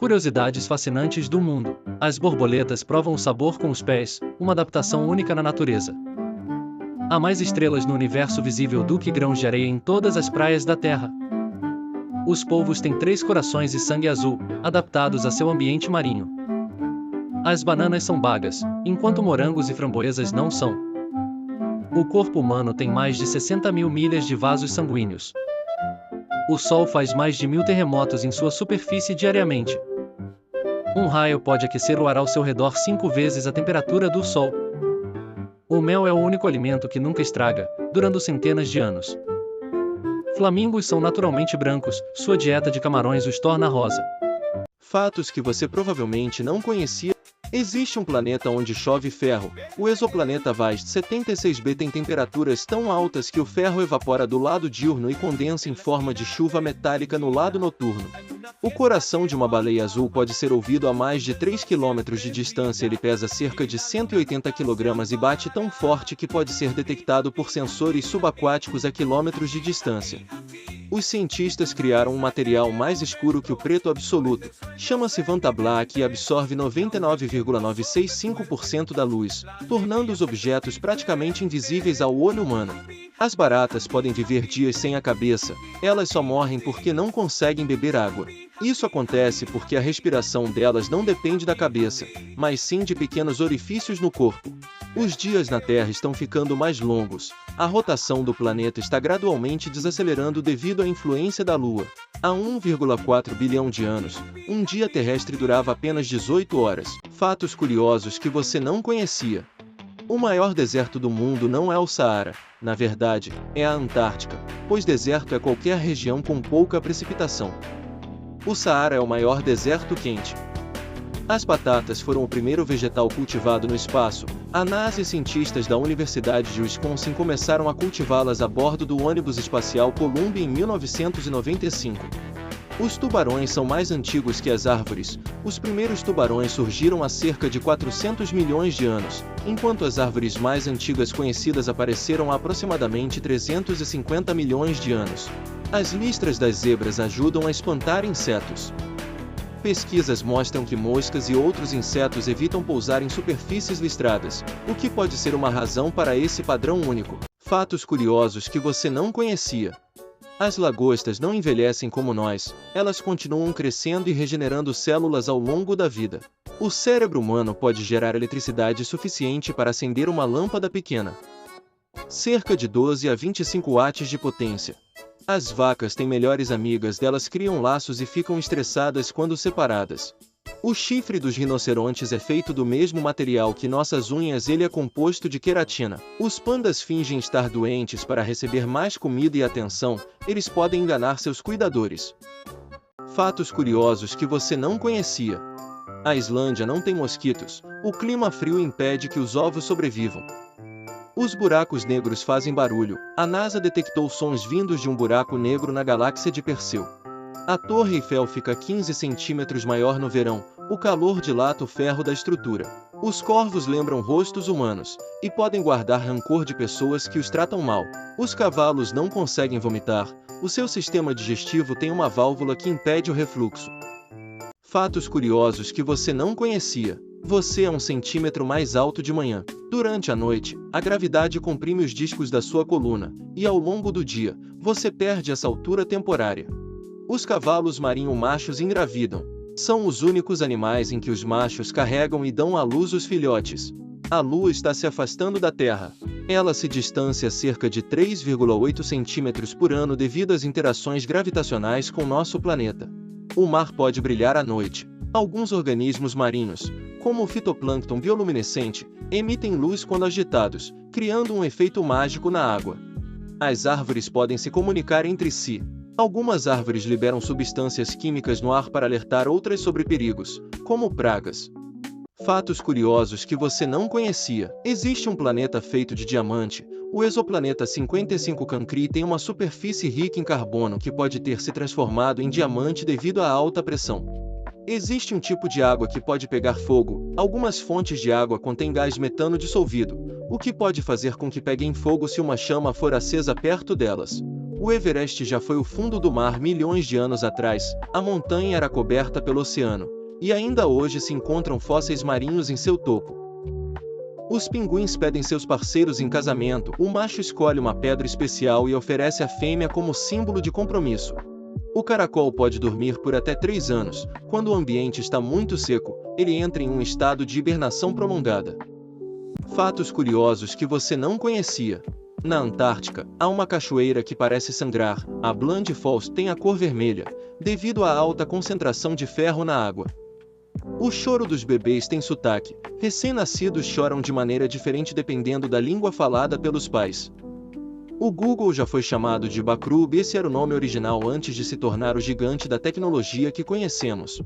Curiosidades fascinantes do mundo. As borboletas provam o sabor com os pés, uma adaptação única na natureza. Há mais estrelas no universo visível do que grãos de areia em todas as praias da Terra. Os polvos têm 3 corações e sangue azul, adaptados a seu ambiente marinho. As bananas são bagas, enquanto morangos e framboesas não são. O corpo humano tem mais de 60 mil milhas de vasos sanguíneos. O Sol faz mais de 1000 terremotos em sua superfície diariamente. Um raio pode aquecer o ar ao seu redor 5 vezes a temperatura do Sol. O mel é o único alimento que nunca estraga, durando centenas de anos. Flamingos são naturalmente brancos, sua dieta de camarões os torna rosa. Fatos que você provavelmente não conhecia. Existe um planeta onde chove ferro. O exoplaneta Vaz 76b tem temperaturas tão altas que o ferro evapora do lado diurno e condensa em forma de chuva metálica no lado noturno. O coração de uma baleia azul pode ser ouvido a mais de 3 km de distância. Ele pesa cerca de 180 kg e bate tão forte que pode ser detectado por sensores subaquáticos a quilômetros de distância. Os cientistas criaram um material mais escuro que o preto absoluto, chama-se Vantablack e absorve 99,965% da luz, tornando os objetos praticamente invisíveis ao olho humano. As baratas podem viver dias sem a cabeça, elas só morrem porque não conseguem beber água. Isso acontece porque a respiração delas não depende da cabeça, mas sim de pequenos orifícios no corpo. Os dias na Terra estão ficando mais longos. A rotação do planeta está gradualmente desacelerando devido à influência da Lua. Há 1,4 bilhão de anos, um dia terrestre durava apenas 18 horas. Fatos curiosos que você não conhecia. O maior deserto do mundo não é o Saara, na verdade, é a Antártica, pois deserto é qualquer região com pouca precipitação. O Saara é o maior deserto quente. As batatas foram o primeiro vegetal cultivado no espaço. A NASA e cientistas da Universidade de Wisconsin começaram a cultivá-las a bordo do ônibus espacial Columbia em 1995. Os tubarões são mais antigos que as árvores. Os primeiros tubarões surgiram há cerca de 400 milhões de anos, enquanto as árvores mais antigas conhecidas apareceram há aproximadamente 350 milhões de anos. As listras das zebras ajudam a espantar insetos. Pesquisas mostram que moscas e outros insetos evitam pousar em superfícies listradas, o que pode ser uma razão para esse padrão único. Fatos curiosos que você não conhecia. As lagostas não envelhecem como nós, elas continuam crescendo e regenerando células ao longo da vida. O cérebro humano pode gerar eletricidade suficiente para acender uma lâmpada pequena. Cerca de 12 a 25 watts de potência. As vacas têm melhores amigas, delas criam laços e ficam estressadas quando separadas. O chifre dos rinocerontes é feito do mesmo material que nossas unhas, ele é composto de queratina. Os pandas fingem estar doentes para receber mais comida e atenção, eles podem enganar seus cuidadores. Fatos curiosos que você não conhecia. A Islândia não tem mosquitos, o clima frio impede que os ovos sobrevivam. Os buracos negros fazem barulho. A NASA detectou sons vindos de um buraco negro na galáxia de Perseu. A Torre Eiffel fica 15 centímetros maior no verão. O calor dilata o ferro da estrutura. Os corvos lembram rostos humanos e podem guardar rancor de pessoas que os tratam mal. Os cavalos não conseguem vomitar. O seu sistema digestivo tem uma válvula que impede o refluxo. Fatos curiosos que você não conhecia. Você é 1 centímetro mais alto de manhã. Durante a noite, a gravidade comprime os discos da sua coluna, e ao longo do dia, você perde essa altura temporária. Os cavalos marinhos machos engravidam. São os únicos animais em que os machos carregam e dão à luz os filhotes. A Lua está se afastando da Terra. Ela se distancia cerca de 3,8 centímetros por ano devido às interações gravitacionais com nosso planeta. O mar pode brilhar à noite. Alguns organismos marinhos, como o fitoplâncton bioluminescente, emitem luz quando agitados, criando um efeito mágico na água. As árvores podem se comunicar entre si. Algumas árvores liberam substâncias químicas no ar para alertar outras sobre perigos, como pragas. Fatos curiosos que você não conhecia. Existe um planeta feito de diamante. O exoplaneta 55 Cancri tem uma superfície rica em carbono que pode ter se transformado em diamante devido à alta pressão. Existe um tipo de água que pode pegar fogo. Algumas fontes de água contêm gás metano dissolvido, o que pode fazer com que peguem fogo se uma chama for acesa perto delas. O Everest já foi o fundo do mar milhões de anos atrás, a montanha era coberta pelo oceano, e ainda hoje se encontram fósseis marinhos em seu topo. Os pinguins pedem seus parceiros em casamento, o macho escolhe uma pedra especial e oferece à fêmea como símbolo de compromisso. O caracol pode dormir por até 3 anos, quando o ambiente está muito seco, ele entra em um estado de hibernação prolongada. Fatos curiosos que você não conhecia. Na Antártica, há uma cachoeira que parece sangrar, a Bland Falls tem a cor vermelha, devido à alta concentração de ferro na água. O choro dos bebês tem sotaque, recém-nascidos choram de maneira diferente dependendo da língua falada pelos pais. O Google já foi chamado de Bacrub, esse era o nome original antes de se tornar o gigante da tecnologia que conhecemos.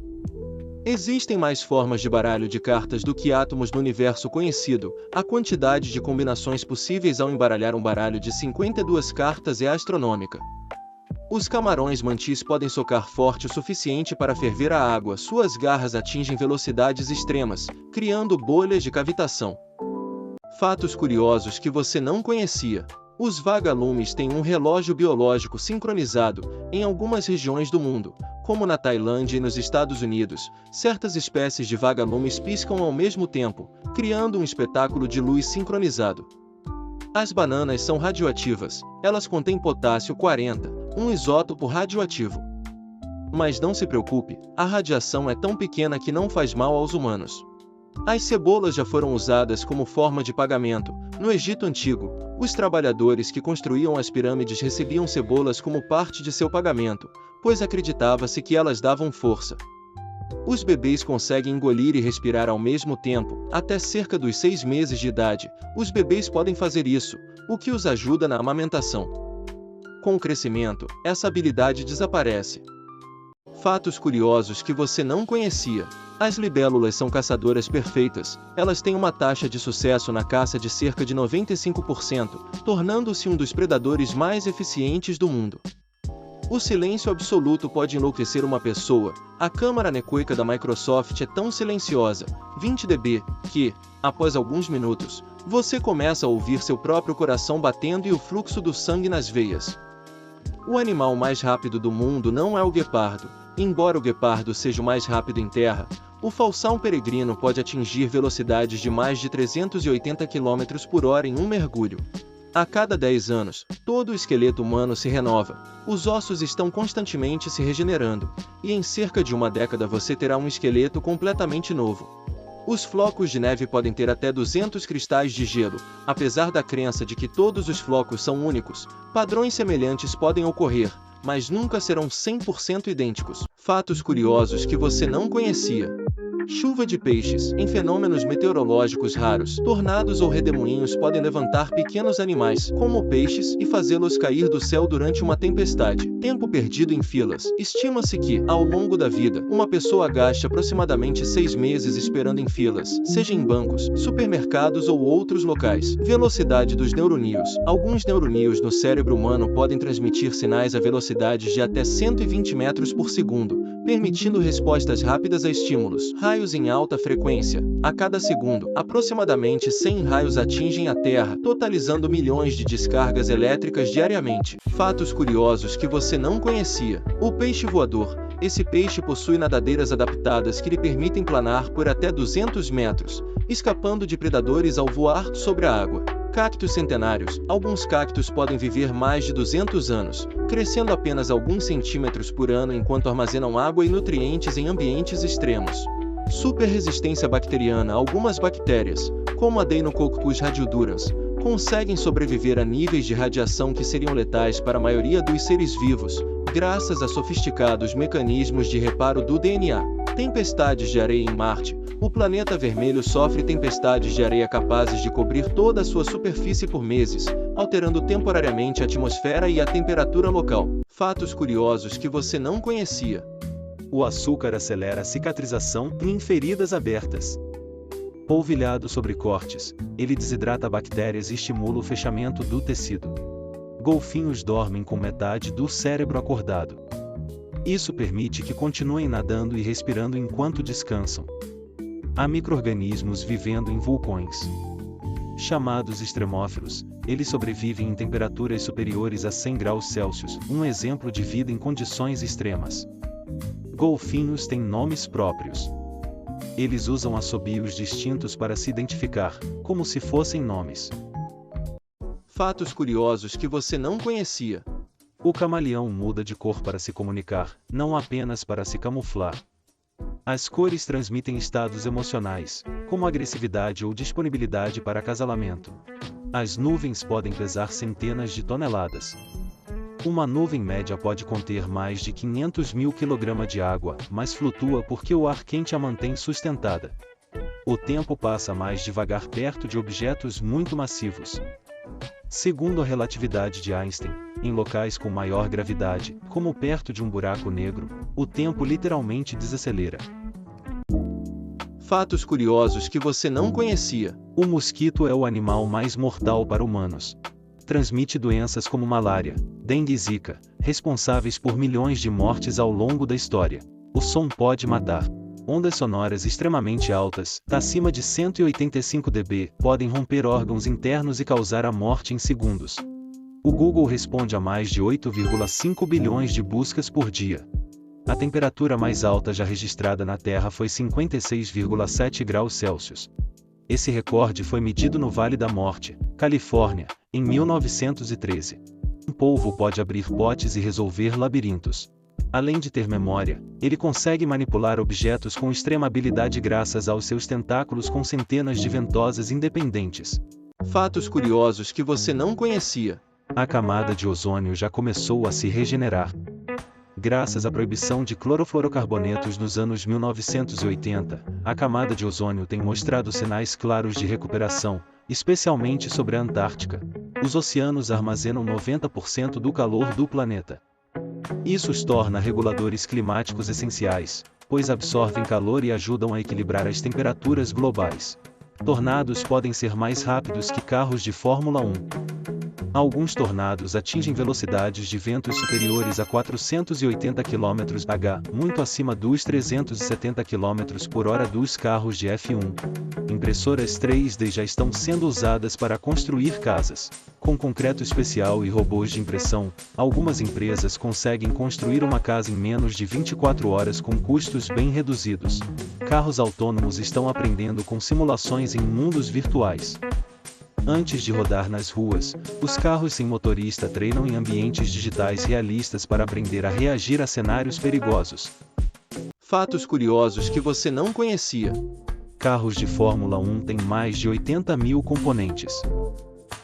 Existem mais formas de baralho de cartas do que átomos no universo conhecido, a quantidade de combinações possíveis ao embaralhar um baralho de 52 cartas é astronômica. Os camarões mantis podem socar forte o suficiente para ferver a água, suas garras atingem velocidades extremas, criando bolhas de cavitação. Fatos curiosos que você não conhecia. Os vagalumes têm um relógio biológico sincronizado, em algumas regiões do mundo, como na Tailândia e nos Estados Unidos, certas espécies de vagalumes piscam ao mesmo tempo, criando um espetáculo de luz sincronizado. As bananas são radioativas, elas contêm potássio 40, um isótopo radioativo. Mas não se preocupe, a radiação é tão pequena que não faz mal aos humanos. As cebolas já foram usadas como forma de pagamento. No Egito Antigo, os trabalhadores que construíam as pirâmides recebiam cebolas como parte de seu pagamento, pois acreditava-se que elas davam força. Os bebês conseguem engolir e respirar ao mesmo tempo, até cerca dos 6 meses de idade. Os bebês podem fazer isso, o que os ajuda na amamentação. Com o crescimento, essa habilidade desaparece. Fatos curiosos que você não conhecia. As libélulas são caçadoras perfeitas, elas têm uma taxa de sucesso na caça de cerca de 95%, tornando-se um dos predadores mais eficientes do mundo. O silêncio absoluto pode enlouquecer uma pessoa. A câmara anecoica da Microsoft é tão silenciosa, 20 dB, que, após alguns minutos, você começa a ouvir seu próprio coração batendo e o fluxo do sangue nas veias. O animal mais rápido do mundo não é o guepardo. Embora o guepardo seja o mais rápido em terra, o falsão peregrino pode atingir velocidades de mais de 380 km por hora em um mergulho. A cada 10 anos, todo o esqueleto humano se renova, os ossos estão constantemente se regenerando, e em cerca de uma década você terá um esqueleto completamente novo. Os flocos de neve podem ter até 200 cristais de gelo, apesar da crença de que todos os flocos são únicos, padrões semelhantes podem ocorrer, mas nunca serão 100% idênticos. Fatos curiosos que você não conhecia. Chuva de peixes. Em fenômenos meteorológicos raros, tornados ou redemoinhos podem levantar pequenos animais, como peixes, e fazê-los cair do céu durante uma tempestade. Tempo perdido em filas. Estima-se que, ao longo da vida, uma pessoa gaste aproximadamente 6 meses esperando em filas, seja em bancos, supermercados ou outros locais. Velocidade dos neuroníos. Alguns neuroníos no cérebro humano podem transmitir sinais a velocidades de até 120 metros por segundo, permitindo respostas rápidas a estímulos. Raios em alta frequência. A cada segundo, aproximadamente 100 raios atingem a Terra, totalizando milhões de descargas elétricas diariamente. Fatos curiosos que você não conhecia. O peixe voador. Esse peixe possui nadadeiras adaptadas que lhe permitem planar por até 200 metros, escapando de predadores ao voar sobre a água. Cactos centenários. Alguns cactos podem viver mais de 200 anos, crescendo apenas alguns centímetros por ano enquanto armazenam água e nutrientes em ambientes extremos. Superresistência bacteriana. Algumas bactérias, como a Deinococcus radiodurans, conseguem sobreviver a níveis de radiação que seriam letais para a maioria dos seres vivos, graças a sofisticados mecanismos de reparo do DNA. Tempestades de areia em Marte. O planeta vermelho sofre tempestades de areia capazes de cobrir toda a sua superfície por meses, alterando temporariamente a atmosfera e a temperatura local. Fatos curiosos que você não conhecia. O açúcar acelera a cicatrização em feridas abertas. Polvilhado sobre cortes, ele desidrata bactérias e estimula o fechamento do tecido. Golfinhos dormem com metade do cérebro acordado. Isso permite que continuem nadando e respirando enquanto descansam. Há micro-organismos vivendo em vulcões. Chamados extremófilos, eles sobrevivem em temperaturas superiores a 100 graus Celsius, um exemplo de vida em condições extremas. Golfinhos têm nomes próprios. Eles usam assobios distintos para se identificar, como se fossem nomes. Fatos curiosos que você não conhecia. O camaleão muda de cor para se comunicar, não apenas para se camuflar. As cores transmitem estados emocionais, como agressividade ou disponibilidade para acasalamento. As nuvens podem pesar centenas de toneladas. Uma nuvem média pode conter mais de 500 mil kg de água, mas flutua porque o ar quente a mantém sustentada. O tempo passa mais devagar perto de objetos muito massivos. Segundo a relatividade de Einstein, em locais com maior gravidade, como perto de um buraco negro, o tempo literalmente desacelera. Fatos curiosos que você não conhecia. O mosquito é o animal mais mortal para humanos. Transmite doenças como malária, dengue e zika, responsáveis por milhões de mortes ao longo da história. O som pode matar. Ondas sonoras extremamente altas, acima de 185 dB, podem romper órgãos internos e causar a morte em segundos. O Google responde a mais de 8,5 bilhões de buscas por dia. A temperatura mais alta já registrada na Terra foi 56,7 graus Celsius. Esse recorde foi medido no Vale da Morte, Califórnia, em 1913. Um polvo pode abrir potes e resolver labirintos. Além de ter memória, ele consegue manipular objetos com extrema habilidade graças aos seus tentáculos com centenas de ventosas independentes. Fatos curiosos que você não conhecia. A camada de ozônio já começou a se regenerar. Graças à proibição de clorofluorocarbonetos nos anos 1980, a camada de ozônio tem mostrado sinais claros de recuperação, especialmente sobre a Antártica. Os oceanos armazenam 90% do calor do planeta. Isso os torna reguladores climáticos essenciais, pois absorvem calor e ajudam a equilibrar as temperaturas globais. Tornados podem ser mais rápidos que carros de Fórmula 1. Alguns tornados atingem velocidades de ventos superiores a 480 km/h, muito acima dos 370 km/h dos carros de F1. Impressoras 3D já estão sendo usadas para construir casas. Com concreto especial e robôs de impressão, algumas empresas conseguem construir uma casa em menos de 24 horas com custos bem reduzidos. Carros autônomos estão aprendendo com simulações em mundos virtuais. Antes de rodar nas ruas, os carros sem motorista treinam em ambientes digitais realistas para aprender a reagir a cenários perigosos. Fatos curiosos que você não conhecia. Carros de Fórmula 1 têm mais de 80 mil componentes.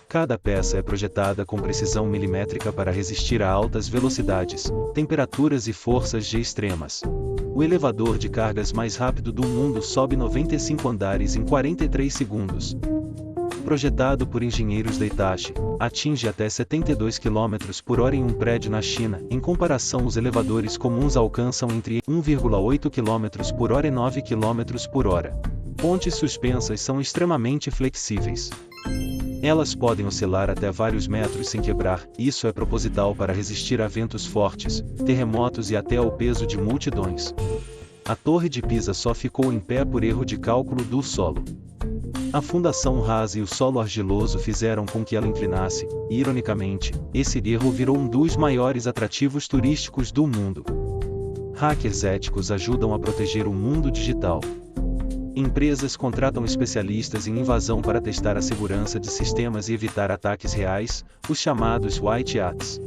Cada peça é projetada com precisão milimétrica para resistir a altas velocidades, temperaturas e forças G extremas. O elevador de cargas mais rápido do mundo sobe 95 andares em 43 segundos. Projetado por engenheiros da Hitachi, atinge até 72 km/h em um prédio na China. Em comparação, os elevadores comuns alcançam entre 1,8 km/h e 9 km/h. Pontes suspensas são extremamente flexíveis. Elas podem oscilar até vários metros sem quebrar, isso é proposital para resistir a ventos fortes, terremotos e até ao peso de multidões. A Torre de Pisa só ficou em pé por erro de cálculo do solo. A fundação rasa e o solo argiloso fizeram com que ela inclinasse, e ironicamente, esse erro virou um dos maiores atrativos turísticos do mundo. Hackers éticos ajudam a proteger o mundo digital. Empresas contratam especialistas em invasão para testar a segurança de sistemas e evitar ataques reais, os chamados White Hats.